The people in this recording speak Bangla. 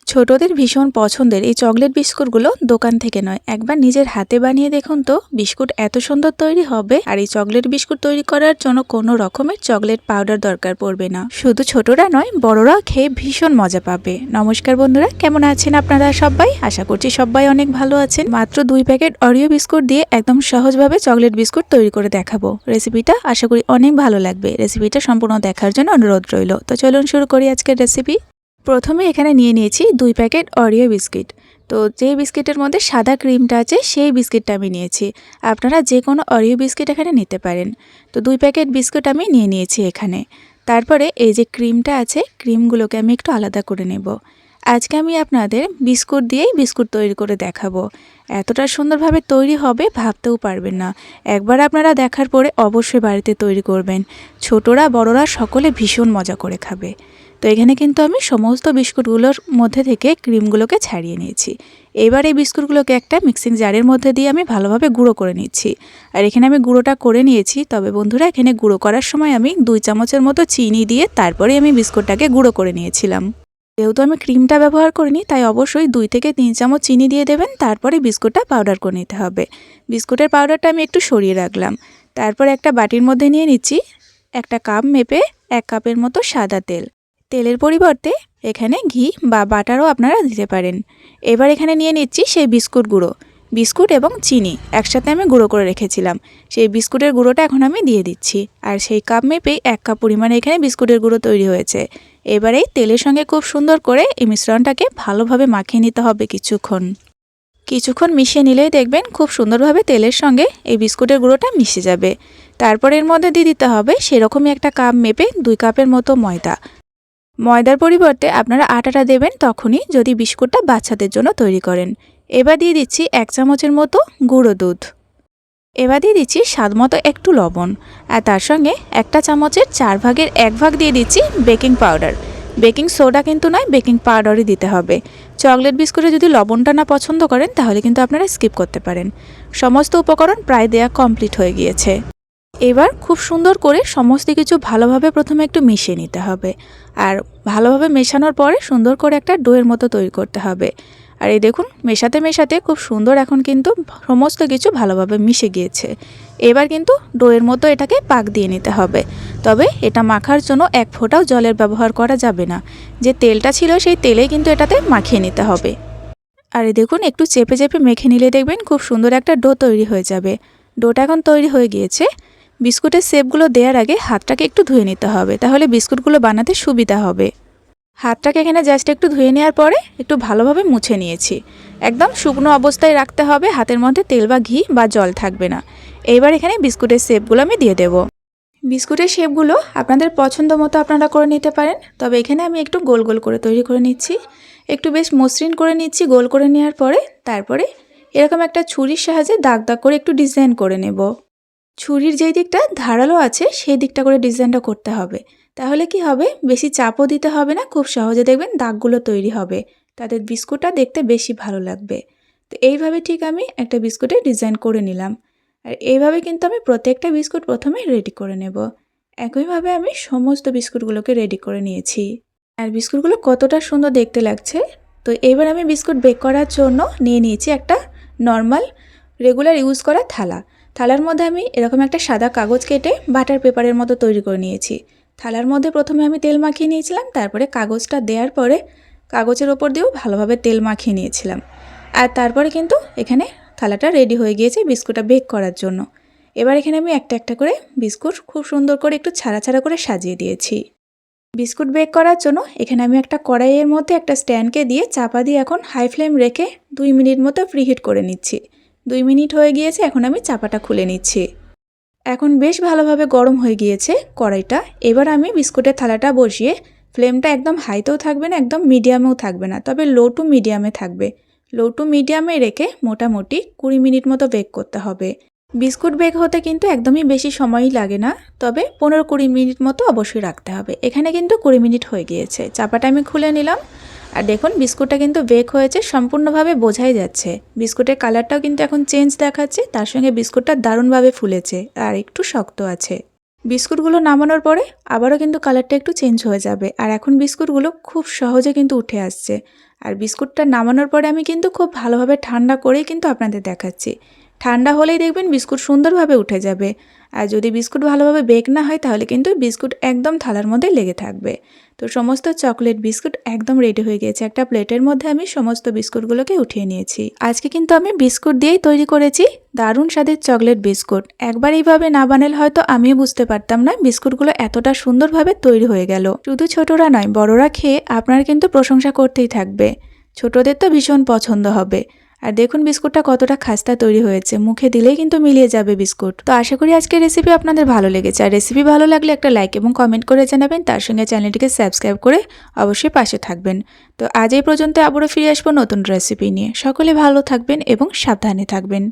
ছোটদের ভীষণ পছন্দের এই চকলেট বিস্কুটগুলো দোকান থেকে নয়, একবার নিজের হাতে বানিয়ে দেখুন তো বিস্কুট এত সুন্দর তৈরি হবে। আর এই চকলেট বিস্কুট তৈরি করার জন্য কোনো রকমের চকলেট পাউডার দরকার পড়বে না। শুধু ছোটরা নয়, বড়রাও খেয়ে ভীষণ মজা পাবে। নমস্কার বন্ধুরা, কেমন আছেন আপনারা সবাই? আশা করছি সবাই অনেক ভালো আছেন। মাত্র 2 প্যাকেট অরিও বিস্কুট দিয়ে একদম সহজভাবে চকলেট বিস্কুট তৈরি করে দেখাবো। রেসিপিটা আশা করি অনেক ভালো লাগবে। রেসিপিটা সম্পূর্ণ দেখার জন্য অনুরোধ রইল। তো চলুন শুরু করি আজকের রেসিপি। প্রথমে এখানে নিয়ে নিয়েছি 2 প্যাকেট অরিও বিস্কিট। তো যে বিস্কিটের মধ্যে সাদা ক্রিমটা আছে সেই বিস্কিটটা আমি নিয়েছি। আপনারা যে কোনো অরিও বিস্কিট এখানে নিতে পারেন। তো 2 প্যাকেট বিস্কুট আমি নিয়ে নিয়েছি এখানে। তারপরে এই যে ক্রিমটা আছে, ক্রিমগুলোকে আমি একটু আলাদা করে নেব। আজকে আমি আপনাদের বিস্কুট দিয়েই বিস্কুট তৈরি করে দেখাবো। এতটা সুন্দরভাবে তৈরি হবে ভাবতেও পারবেন না। একবার আপনারা দেখার পরে অবশ্যই বাড়িতে তৈরি করবেন। ছোটরা বড়রা সকলে ভীষণ মজা করে খাবে। তো এখানে কিন্তু আমি সমস্ত বিস্কুটগুলোর মধ্যে থেকে ক্রিমগুলোকে ছাড়িয়ে নিয়েছি। এবার এই বিস্কুটগুলোকে একটা মিক্সিং জারের মধ্যে দিয়ে আমি ভালোভাবে গুঁড়ো করে নিচ্ছি। আর এখানে আমি গুঁড়োটা করে নিয়েছি, তবে বন্ধুরা এখানে গুঁড়ো করার সময় আমি 2 চামচের মতো চিনি দিয়ে তারপরে আমি বিস্কুটটাকে গুঁড়ো করে নিয়েছিলাম। যেহেতু আমি ক্রিমটা ব্যবহার করিনি, তাই অবশ্যই 2 থেকে 3 চামচ চিনি দিয়ে দেবেন, তারপরে বিস্কুটটা পাউডার করে নিতে হবে। বিস্কুটের পাউডারটা আমি একটু সরিয়ে রাখলাম। তারপর একটা বাটির মধ্যে নিয়ে নিচ্ছি একটা কাপ মেপে 1 কাপের মতো সাদা তেল। তেলের পরিবর্তে এখানে ঘি বা বাটারও আপনারা দিতে পারেন। এবার এখানে নিয়ে নিচ্ছি সেই বিস্কুট গুঁড়ো। বিস্কুট এবং চিনি একসাথে আমি গুঁড়ো করে রেখেছিলাম, সেই বিস্কুটের গুঁড়োটা এখন আমি দিয়ে দিচ্ছি। আর সেই কাপ মেপেই 1 কাপ পরিমাণে এখানে বিস্কুটের গুঁড়ো তৈরি হয়েছে। এবার এই তেলের সঙ্গে খুব সুন্দর করে এই মিশ্রণটাকে ভালোভাবে মাখিয়ে নিতে হবে কিছুক্ষণ মিশিয়ে নিলেই দেখবেন খুব সুন্দরভাবে তেলের সঙ্গে এই বিস্কুটের গুঁড়োটা মিশে যাবে। তারপর এর মধ্যে দিয়ে দিতে হবে সেরকমই একটা কাপ মেপে 2 কাপের মতো ময়দা। ময়দার পরিবর্তে আপনারা আটাটা দেবেন তখনই যদি বিস্কুটটা বাচ্চাদের জন্য তৈরি করেন। এবার দিয়ে দিচ্ছি 1 চামচের মতো গুঁড়ো দুধ। এবার দিয়ে দিচ্ছি স্বাদমতো একটু লবণ। আর তার সঙ্গে 1 চামচের 4 ভাগের 1 ভাগ দিয়ে দিচ্ছি বেকিং পাউডার। বেকিং সোডা কিন্তু নয়, বেকিং পাউডারই দিতে হবে। চকলেট বিস্কুটে যদি লবণটা না পছন্দ করেন তাহলে কিন্তু আপনারা স্কিপ করতে পারেন। সমস্ত উপকরণ প্রায় দেয়া কমপ্লিট হয়ে গিয়েছে। এবার খুব সুন্দর করে সমস্ত কিছু ভালোভাবে প্রথমে একটু মিশিয়ে নিতে হবে। আর ভালোভাবে মেশানোর পরে সুন্দর করে একটা ডোয়ের মতো তৈরি করতে হবে। আর এই দেখুন মেশাতে মেশাতে খুব সুন্দর এখন কিন্তু সমস্ত কিছু ভালোভাবে মিশে গিয়েছে। এবার কিন্তু ডোয়ের মতো এটাকে পাক দিয়ে নিতে হবে। তবে এটা মাখার জন্য 1 ফোঁটাও জলের ব্যবহার করা যাবে না। যে তেলটা ছিল সেই তেলেই কিন্তু এটাতে মাখিয়ে নিতে হবে। আর এই দেখুন একটু চেপে চেপে মেখে নিলে দেখবেন খুব সুন্দর একটা ডো তৈরি হয়ে যাবে। ডোটা এখন তৈরি হয়ে গিয়েছে। বিস্কুটের শেপগুলো দেওয়ার আগে হাতটাকে একটু ধুয়ে নিতে হবে, তাহলে বিস্কুটগুলো বানাতে সুবিধা হবে। হাতটাকে এখানে জাস্ট একটু ধুয়ে নেওয়ার পরে একটু ভালোভাবে মুছে নিয়েছি। একদম শুকনো অবস্থায় রাখতে হবে, হাতের মধ্যে তেল বা ঘি বা জল থাকবে না। এইবার এখানে বিস্কুটের শেপগুলো আমি দিয়ে দেব। বিস্কুটের শেপগুলো আপনাদের পছন্দ মতো আপনারা করে নিতে পারেন, তবে এখানে আমি একটু গোল গোল করে তৈরি করে নিচ্ছি। একটু বেশ মসৃণ করে নিচ্ছি গোল করে নেওয়ার পরে। তারপরে এরকম একটা ছুরির সাহায্যে দাগ দাগ করে একটু ডিজাইন করে নেব। ছুরির যেই দিকটা ধারালো আছে সেই দিকটা করে ডিজাইনটা করতে হবে। তাহলে কি হবে, বেশি চাপও দিতে হবে না, খুব সহজে দেখবেন দাগগুলো তৈরি হবে। তাদের বিস্কুটটা দেখতে বেশি ভালো লাগবে। তো এইভাবে ঠিক আমি একটা বিস্কুটের ডিজাইন করে নিলাম। আর এইভাবে কিন্তু আমি প্রত্যেকটা বিস্কুট প্রথমে রেডি করে নেব। একইভাবে আমি সমস্ত বিস্কুটগুলোকে রেডি করে নিয়েছি। আর বিস্কুটগুলো কতটা সুন্দর দেখতে লাগছে। তো এবার আমি বিস্কুট বেক করার জন্য নিয়ে নিয়েছি একটা নর্মাল রেগুলার ইউজ করা থালার মধ্যে আমি এরকম একটা সাদা কাগজ কেটে বাটার পেপারের মতো তৈরি করে নিয়েছি। থালার মধ্যে প্রথমে আমি তেল মাখিয়ে নিয়েছিলাম, তারপরে কাগজটা দেওয়ার পরে কাগজের ওপর দিয়েও ভালোভাবে তেল মাখিয়ে নিয়েছিলাম। আর তারপরে কিন্তু এখানে থালাটা রেডি হয়ে গিয়েছে বিস্কুটটা বেক করার জন্য। এবার এখানে আমি একটা একটা করে বিস্কুট খুব সুন্দর করে একটু ছাড়া ছাড়া করে সাজিয়ে দিয়েছি। বিস্কুট বেক করার জন্য এখানে আমি একটা কড়াইয়ের মধ্যে একটা স্ট্যান্ডকে দিয়ে চাপা দিয়ে এখন হাই ফ্লেম রেখে 2 মিনিট মতো প্রিহিট করে নিচ্ছি। 2 মিনিট হয়ে গিয়েছে, এখন আমি চাপাটা খুলে নিচ্ছি। এখন বেশ ভালোভাবে গরম হয়ে গিয়েছে কড়াইটা। এবার আমি বিস্কুটের থালাটা বসিয়ে ফ্লেমটা একদম হাইতেও থাকবে না, একদম মিডিয়ামেও থাকবে না, তবে লো টু মিডিয়ামে থাকবে। লো টু মিডিয়ামে রেখে মোটামুটি 20 মিনিট মতো বেক করতে হবে। বিস্কুট বেক হতে কিন্তু একদমই বেশি সময়ই লাগে না, তবে 15-20 মিনিট মতো অবশ্যই রাখতে হবে। এখানে কিন্তু 20 মিনিট হয়ে গিয়েছে। চাপাটা আমি খুলে নিলাম। আর দেখুন বিস্কুটটা কিন্তু বেক হয়েছে, সম্পূর্ণভাবে বোঝাই যাচ্ছে। বিস্কুটের কালারটাও কিন্তু এখন চেঞ্জ দেখাচ্ছে, তার সঙ্গে বিস্কুটটা দারুণভাবে ফুলেছে আর একটু শক্ত আছে। বিস্কুটগুলো নামানোর পরে আবারও কিন্তু কালারটা একটু চেঞ্জ হয়ে যাবে। আর এখন বিস্কুটগুলো খুব সহজে কিন্তু উঠে আসছে। আর বিস্কুটটা নামানোর পরে আমি কিন্তু খুব ভালোভাবে ঠান্ডা করেই কিন্তু আপনাদের দেখাচ্ছি। ঠান্ডা হলেই দেখবেন বিস্কুট সুন্দরভাবে উঠে যাবে। আর যদি বিস্কুট ভালোভাবে বেক না হয় তাহলে কিন্তু বিস্কুট একদম থালার মধ্যে লেগে থাকবে। তো সমস্ত চকলেট বিস্কুট একদম রেডি হয়ে গিয়েছে। একটা প্লেটের মধ্যে আমি সমস্ত বিস্কুটগুলোকে উঠিয়ে নিয়েছি। আজকে কিন্তু আমি বিস্কুট দিয়েই তৈরি করেছি দারুণ স্বাদের চকলেট বিস্কুট। একবার এইভাবে না বানালে হয়তো আমিও বুঝতে পারতাম না বিস্কুটগুলো এতটা সুন্দরভাবে তৈরি হয়ে গেল। শুধু ছোটরা নয়, বড়রা খেয়ে আপনার কিন্তু প্রশংসা করতেই থাকবে। ছোটদের তো ভীষণ পছন্দ হবে। আর দেখুন বিস্কুটটা কতটা খাস্তা তৈরি হয়েছে, মুখে দিলেই কিন্তু মিলিয়ে যাবে বিস্কুট। তো আশা করি আজকের রেসিপি আপনাদের ভালো লেগেছে। আর রেসিপি ভালো লাগলে একটা লাইক এবং কমেন্ট করে জানাবেন, তার সঙ্গে চ্যানেলটিকে সাবস্ক্রাইব করে অবশ্যই পাশে থাকবেন। তো আজ এই পর্যন্ত, আবারও ফিরে আসবো নতুন রেসিপি নিয়ে। সকলে ভালো থাকবেন এবং সাবধানে থাকবেন।